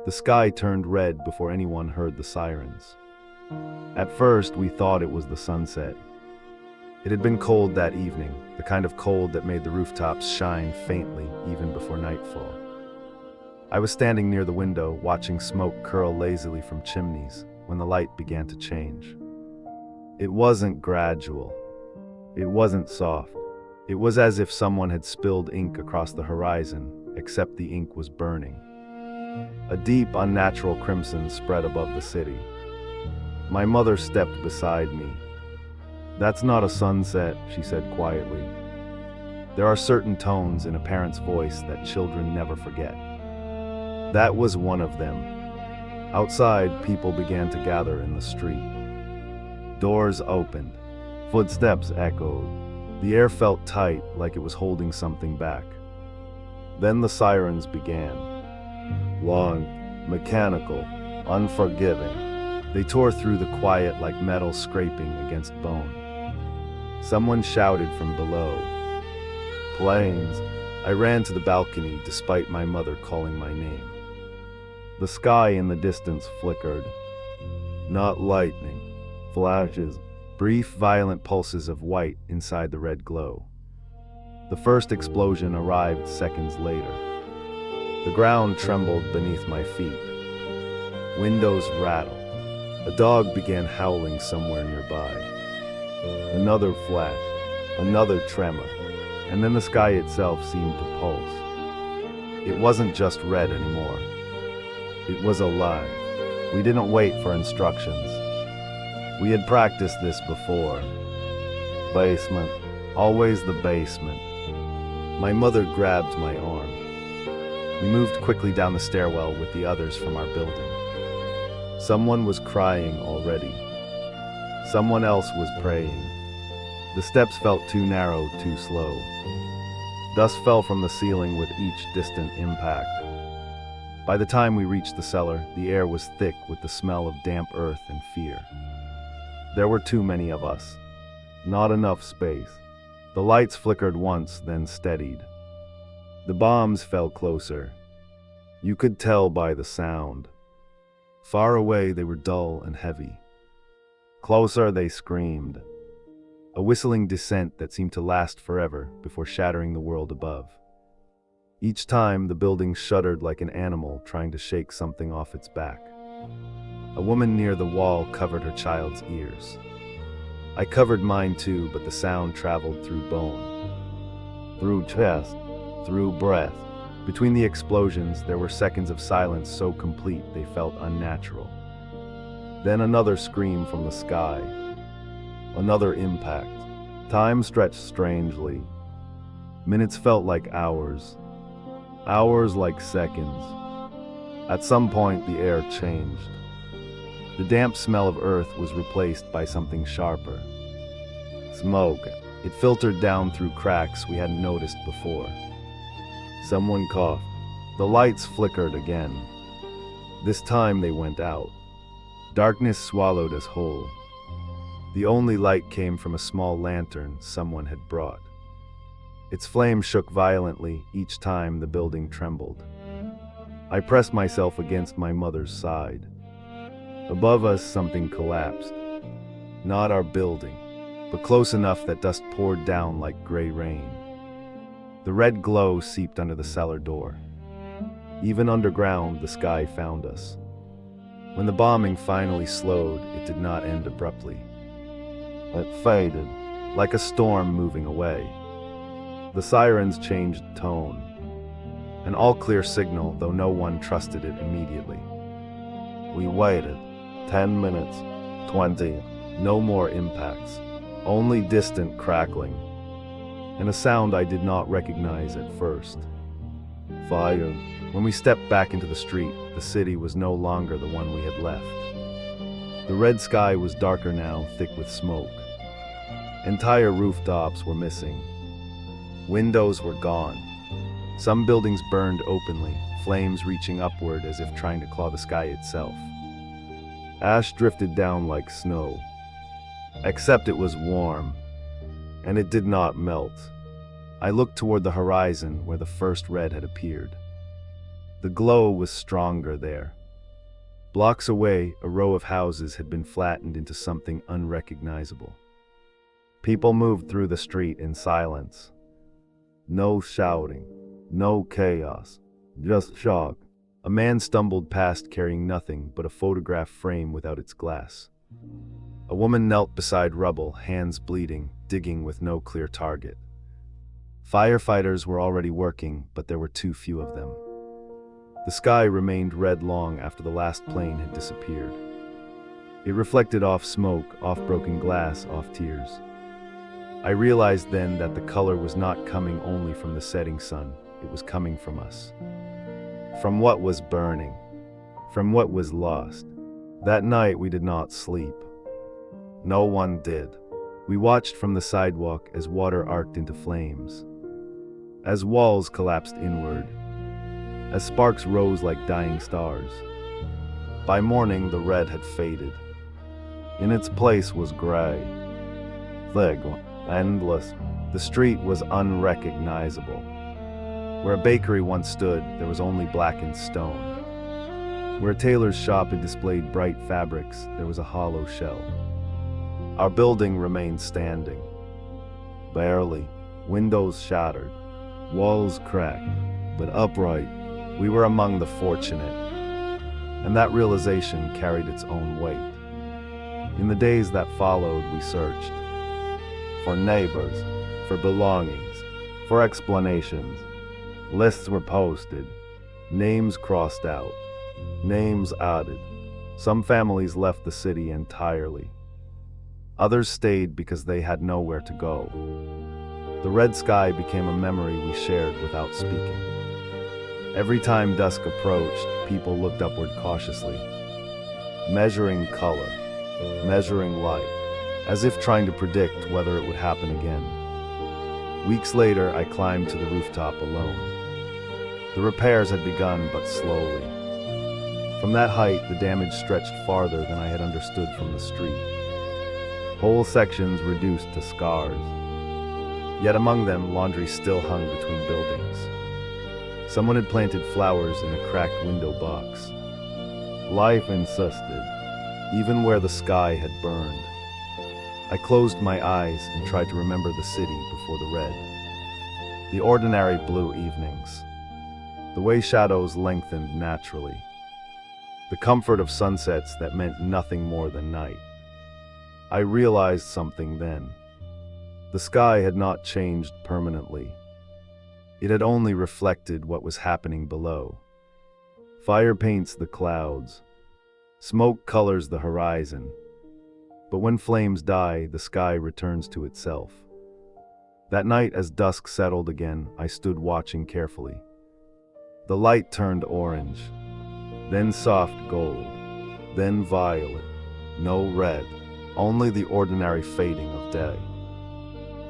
The sky turned red before anyone heard the sirens. At first, we thought it was the sunset. It had been cold that evening, the kind of cold that made the rooftops shine faintly even before nightfall. I was standing near the window, watching smoke curl lazily from chimneys, when the light began to change. It wasn't gradual. It wasn't soft. It was as if someone had spilled ink across the horizon, except the ink was burning. A deep, unnatural crimson spread above the city. My mother stepped beside me. "That's not a sunset," she said quietly. There are certain tones in a parent's voice that children never forget. That was one of them. Outside, people began to gather in the street. Doors opened. Footsteps echoed. The air felt tight, like it was holding something back. Then the sirens began. Long, mechanical, unforgiving. They tore through the quiet like metal scraping against bone. Someone shouted from below. "Planes!" I ran to the balcony despite my mother calling my name. The sky in the distance flickered. Not lightning. Flashes. Brief, violent pulses of white inside the red glow. The first explosion arrived seconds later. The ground trembled beneath my feet. Windows rattled. A dog began howling somewhere nearby. Another flash, another tremor, and then the sky itself seemed to pulse. It wasn't just red anymore. It was alive. We didn't wait for instructions. We had practiced this before. Basement, always the basement. My mother grabbed my arm. We moved quickly down the stairwell with the others from our building. Someone was crying already. Someone else was praying. The steps felt too narrow, too slow. Dust fell from the ceiling with each distant impact. By the time we reached the cellar, the air was thick with the smell of damp earth and fear. There were too many of us. Not enough space. The lights flickered once, then steadied. The bombs fell closer. You could tell by the sound. Far away, they were dull and heavy. Closer, they screamed. A whistling descent that seemed to last forever before shattering the world above. Each time, the building shuddered like an animal trying to shake something off its back. A woman near the wall covered her child's ears. I covered mine too, but the sound traveled through bone, through chest, through breath. Between the explosions, there were seconds of silence so complete they felt unnatural. Then another scream from the sky. Another impact. Time stretched strangely. Minutes felt like hours. Hours like seconds. At some point, the air changed. The damp smell of earth was replaced by something sharper. Smoke. It filtered down through cracks we hadn't noticed before. Someone coughed. The lights flickered again. This time they went out. Darkness swallowed us whole. The only light came from a small lantern someone had brought. Its flame shook violently each time the building trembled. I pressed myself against my mother's side. Above us, something collapsed. Not our building, but close enough that dust poured down like gray rain. The red glow seeped under the cellar door. Even underground, the sky found us. When the bombing finally slowed, it did not end abruptly. It faded, like a storm moving away. The sirens changed tone. An all-clear signal, though no one trusted it immediately. We waited. 10 minutes, 20, no more impacts, only distant crackling, and a sound I did not recognize at first. Fire. When we stepped back into the street, the city was no longer the one we had left. The red sky was darker now, thick with smoke. Entire rooftops were missing. Windows were gone. Some buildings burned openly, flames reaching upward as if trying to claw the sky itself. Ash drifted down like snow, except it was warm, and it did not melt. I looked toward the horizon where the first red had appeared. The glow was stronger there, Blocks away, a row of houses had been flattened into something unrecognizable. People moved through the street in silence. No shouting, no chaos, just shock. A man stumbled past carrying nothing but a photograph frame without its glass. A woman knelt beside rubble, hands bleeding, digging with no clear target. Firefighters were already working, but there were too few of them. The sky remained red long after the last plane had disappeared. It reflected off smoke, off broken glass, off tears. I realized then that the color was not coming only from the setting sun, it was coming from us. From what was burning, from what was lost. That night we did not sleep. No one did. We watched from the sidewalk as water arced into flames, as walls collapsed inward, as sparks rose like dying stars. By morning the red had faded. In its place was gray, thick, endless. The street was unrecognizable. Where a bakery once stood, there was only blackened stone. Where a tailor's shop had displayed bright fabrics, there was a hollow shell. Our building remained standing. Barely. Windows shattered. Walls cracked. But upright. We were among the fortunate. And that realization carried its own weight. In the days that followed, we searched. For neighbors. For belongings. For explanations. Lists were posted, names crossed out, names added. Some families left the city entirely. Others stayed because they had nowhere to go. The red sky became a memory we shared without speaking. Every time dusk approached, people looked upward cautiously, measuring color, measuring light, as if trying to predict whether it would happen again. Weeks later, I climbed to the rooftop alone. The repairs had begun, but slowly. From that height, the damage stretched farther than I had understood from the street. Whole sections reduced to scars. Yet among them, laundry still hung between buildings. Someone had planted flowers in a cracked window box. Life insisted, even where the sky had burned. I closed my eyes and tried to remember the city before the red. The ordinary blue evenings. The way shadows lengthened naturally. The comfort of sunsets that meant nothing more than night. I realized something then. The sky had not changed permanently. It had only reflected what was happening below. Fire paints the clouds. Smoke colors the horizon. But when flames die, the sky returns to itself. That night, as dusk settled again, I stood watching carefully. The light turned orange, then soft gold, then violet, no red, only the ordinary fading of day.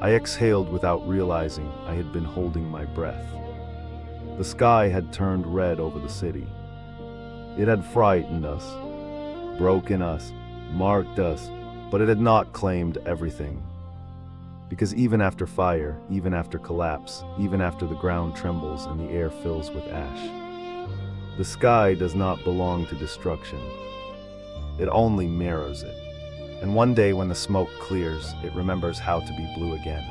I exhaled without realizing I had been holding my breath. The sky had turned red over the city. It had frightened us, broken us, marked us, but it had not claimed everything. Because even after fire, even after collapse, even after the ground trembles and the air fills with ash, the sky does not belong to destruction. It only mirrors it. And one day when the smoke clears, it remembers how to be blue again.